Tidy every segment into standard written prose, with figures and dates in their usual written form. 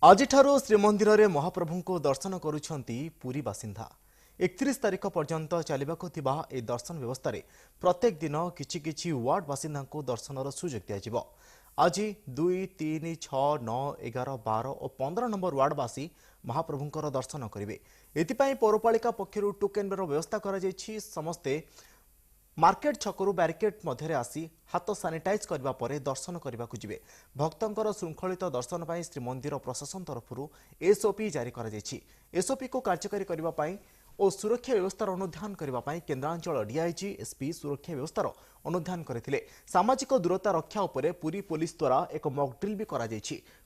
ଆଜିଠାରୁ ଶ୍ରୀମନ୍ଦିର ରେ ମହାପ୍ରଭୁଙ୍କୁ ଦର୍ଶନ କରୁଛନ୍ତି ପୁରୀ ବାସିନ୍ଦା। 31 ତାରିଖ ପର୍ଯ୍ୟନ୍ତ ଚାଲିବାକୁ ଥିବା ଏହି ଦର୍ଶନ ବ୍ୟବସ୍ଥାରେ ପ୍ରତ୍ୟେକ ଦିନ କିଛି କିଛି ୱାର୍ଡ ବାସିନ୍ଦାଙ୍କୁ ଦର୍ଶନର ସୁଯୋଗ ଦିଆଯିବ। ଆଜି 2, 3, 6, 9, 11, 12 ଓ 15 ନମ୍ବର ୱାର୍ଡବାସୀ ମହାପ୍ରଭୁଙ୍କର ଦର୍ଶନ କରିବେ। ଏଥିପାଇଁ ପୌରପାଳିକା ପକ୍ଷରୁ ଟୋକେନ୍ର ବ୍ୟବସ୍ଥା କରାଯାଇଛି। ସମସ୍ତେ मार्केट छकरू बैरिकेड मध्य आसी हाथ सानिटाइज करने पर दर्शन करने को जिवे। भक्तों श्रृंखलित दर्शन पर श्रीमंदिर प्रशासन तरफ एसओपी जारी कर एसओपी को कार्यकारी करने और सुरक्षा व्यवस्थार अनुधान करने केन्द्रांचल डीआईजी एसपी सुरक्षा व्यवस्थार अनुधान करते। सामाजिक दूरता रक्षा उपर पुरी पुलिस द्वारा एक मॉकड्रिल भी करा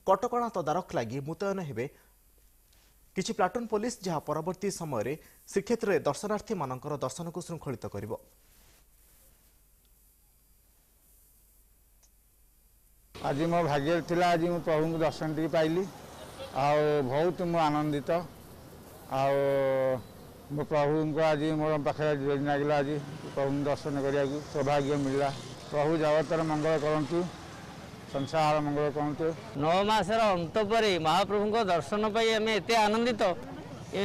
कटकणा तदारख लगी मुतयन हेबे किछि प्लाटून पुलिस जहाँ परवर्ती समय श्रीक्षेत्र में दर्शनार्थी मानकर दर्शन को श्रृंखलित करिवो। आज मो भाग्य थिला आज मु प्रभु को दर्शन टी पाइली बहुत मु आनंदित मो प्रभु को आज मोर पाखे लगे आज प्रभु दर्शन करने सौभाग्य मिलला। प्रभु जगतर मंगल करंतु संसार मंगल करंतु। 9 मासर अंत पर महाप्रभु को दर्शन पाई आम एत आनंदित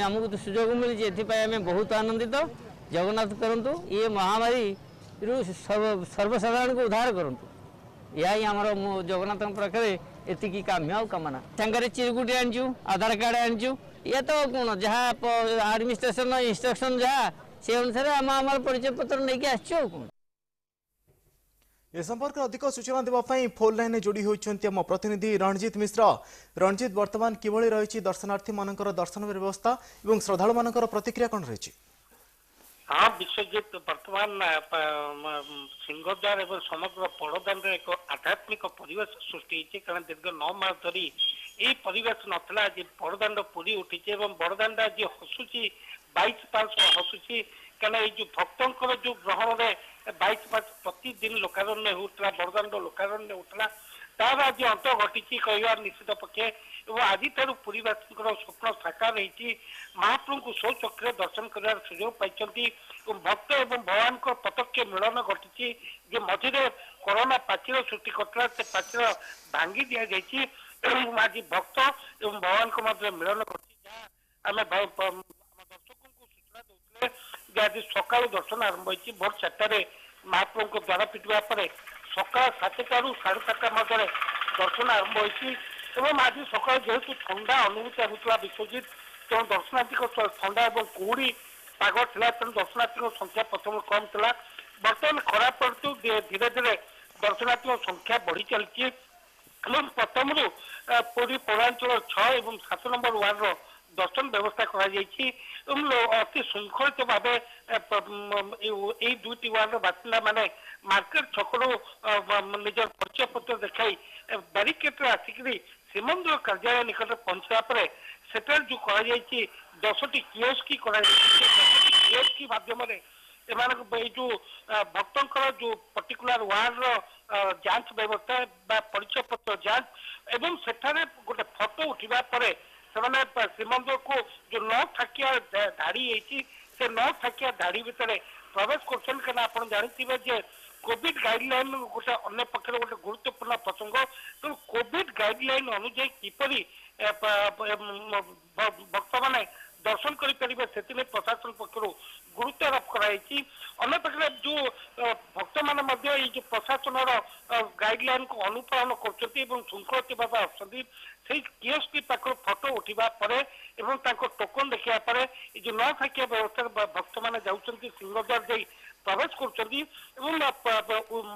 आमको तो सुजोग मिली आम बहुत आनंदित। जगन्नाथ करंतु ये महामारी सर्वसाधारण को उद्धार करंतु। यही आमर जगन्नाथ पाखे एति काम्य कामना सांगे चिरकुटी आनचु आधार कार्ड आनचु ये तो कौन जहाँ आडमिनिस्ट्रेशन इंस्ट्रक्शन जहाँ से अनुसार आम परिचय पत्र नहीं आसचु। ए संपर्क अधिक सूचना देवाई फोन लाइन जोड़ी होती आम प्रतिनिधि रणजित मिश्र। रणजित वर्तमान किभली रही दर्शनार्थी मान दर्शन व्यवस्था और श्रद्धालु मान प्रतिक्रिया कौन रही? हाँ विश्वजित वर्तमान सिंहद्वार एवं समग्र बड़दान एक आध्यात्मिक परिवेश सृष्टि कारण दीर्घ 9 मास धरी ये परिवेश नाला आज बड़दान पूरी उठी बड़दान आज हसुची 22 हसुची कारण ये जो भक्तों जो ग्रहण में 22 प्रतिदिन लोकारण्य होता बड़दान लोकारण्य होता तार आज अंत घटी कह निश्चित पक्षे आज पुरीवासी स्वप्न साकार होती महाप्रभु को सौ चक्र दर्शन कर सुजोग पाई भक्त एवं भगवान को प्रत्यक्ष मिलन घटी मझे कोरोना पाचिर सृष्टि करता से पाचिर भांगी दि जाए आज भक्त एवं भगवान को मध्य मिलन घटी आम दर्शकों को सूचना देते आज सका दर्शन आरंभ हो भोर 4 महाप्रभु को द्वार पिटिया सका 7 रू 7:30 मध्य दर्शन आरंभ होती आज सका जेहेतु ठंडा अनुभूति होता विश्वजित तेणु दर्शनार्थी ठंडा और कुहुड़ी पाग था तेणु दर्शनार्थी संख्या प्रथम कम था बर्तमान खराब पड़तु धीरे धीरे दर्शनार्थी संख्या बढ़ी चलती प्रथम पुरी पौरांचल 6 और 7 नंबर वार्ड दर्शन व्यवस्था अति श्रृंखलित भाव यही 2टी वार्ड बासिंदा माने मार्केट छकरू निजर परिचय पत्र देखाई बैरिकेड आसिक श्रीमंदिर कार्यालय निकट पहुंचा पर सेटर जो कर 10टी कियोस्की कियोस्की माध्यम जो भक्तों जो पर्टिकुलर वार्ड जांच व्यवस्था परिचय पत्र जांच एवं सेठारे गोटे फोटो उठा पर श्रीमंदिर को जो 9 थाकिया धाड़ी से 9 थाकिया धाड़ी भितर प्रवेश कर जानते कोविड गाइडलाइन गोटे अन्य पक्ष गोटे गुरुत्वपूर्ण प्रसंग तो कोविड गाइडलाइन अनुଯାୟୀ किपरि भक्त माने दर्शन करें से प्रशासन पक्ष गुरुत्व आरोप कराई अन्य पक्ष जो भक्त मैंने जो प्रशासन गाइडलाइन को अनुपालन कर श्रृंखलित भाव आयोस्की पाखर फोटो उठा पर टोकन देखा पर जो 9 थाकिया व्यवस्था भक्त मैंने जाऊँच सिंहद्वार जा प्रवेश कर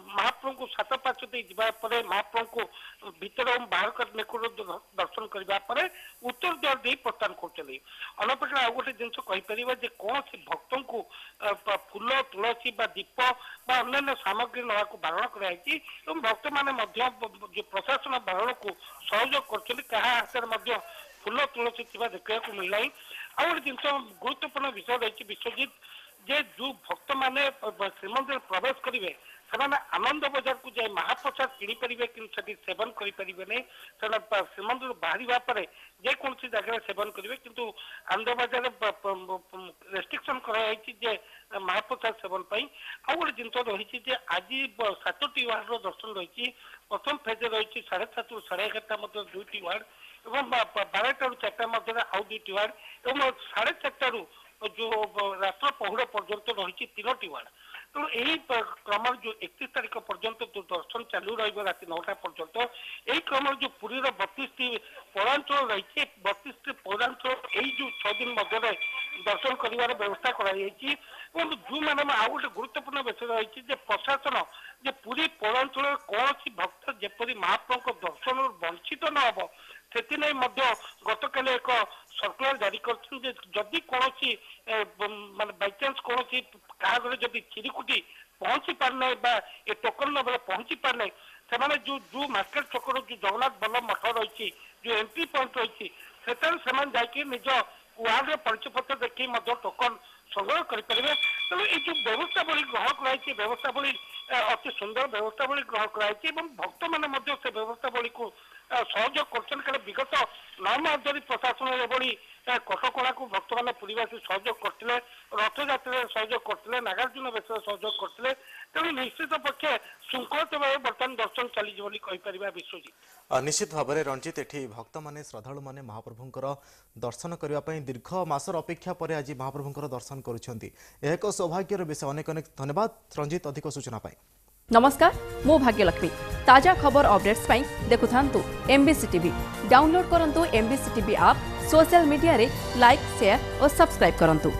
महाप्रभु को 7-5 जावापर महाप्रभु को भीतर बाहर निकट दर्शन करने उत्तर द्वार दे प्रस्थान कर अनपेक्ष आ गए जिन कहीपर कौन से भक्तों को फूल तुलसी दीप अन्य सामग्री ना बारण कराई भक्त मैंने जो प्रशासन बारण को सहयोग कर फूल तुलसी देखा मिलना आ गए जिन गुरुत्वपूर्ण विषय रही विश्वजित जे जो भक्त माने श्रीमंदिर प्रवेश करेंगे से आनंद बजार को जाए महाप्रसाद किनीपारे कि सेवन करेंगे नहीं श्रीमंदिर बाहर पर जेकोसी जगह सेवन करेंगे किंतु आनंद बजार रेस्ट्रिक्शन कराई महाप्रसाद सेवन पर आ गए जिन रही आज 7टी वार्ड दर्शन रही प्रथम फेज रही 7:30 ରୁ 11:30 2टी वार्ड ଏବଂ 12ଟାରୁ 4ଟା ମଧ୍ୟରେ ଆଉ 2ଟି ୱାର୍ଡ ଏବଂ 4:30ରୁ जो राष्ट्र पहुड़ पर्यंत रही 3टी वार्ड तेणु यही क्रम जो 31 तारीख पर्यंत जो दर्शन चालू राति 9टा पर्यंत यही क्रम जो पुरी 32टी पौरांचल रही 32टी पौरांचल यही जो 6 दिन मध्य दर्शन कर व्यवस्था कराई जो मैंने आउ गोटे गुरुत्वपूर्ण विषय रही प्रशासन जे पुरी पौरांचल कौन भक्त जेपरी महाप्रभु दर्शन वंचित न हम से गतकाली एक सर्कुलर जारी करदी कौन मान बाइचान्स कौन क्या जब चिरिकुटी पहुंची पारना ये टोकन न पहुंची पारना से जो मार्केट छक जो जगन्नाथ बल्लभ मठ रही जो एंट्री पॉइंट रही से निज वार्ड परिचय पत्र देखी टोकन संग्रह करेंगे तेणु ये जो व्यवस्थावली ग्रहण कराई व्यवस्थावली अति सुंदर व्यवस्थावली ग्रहण कराई भक्त मैंने से व्यवस्थावली को सहयोग कर विगत 9 मास धरी प्रशासन एभली कटकणा को भक्त मैंने पुरीवासी सहयोग करते रथयात्रा सहयोग करते नागार्जुन बेस सहयोग करते तेणु निश्चित पक्षे श्रृंखलित भाव बर्तमान दर्शन चलीपर विश्वजीत निश्चित भाव में रंजित एठी भक्त माने श्रद्धालु माने महाप्रभुंकर दर्शन करने दीर्घ मासर अपेक्षा पर आज महाप्रभुंकर दर्शन करुछंती एक सौभाग्यर विषय अनेक अनेक धन्यवाद रंजित अधिक सूचना पाई नमस्कार मो भाग्यलक्ष्मी ताजा खबर अपडेट्स पाई देखुथांतु एमबीसी टीवी डाउनलोड करंतु MBC TV app social media रे लाइक शेयर और सब्सक्राइब करंतु।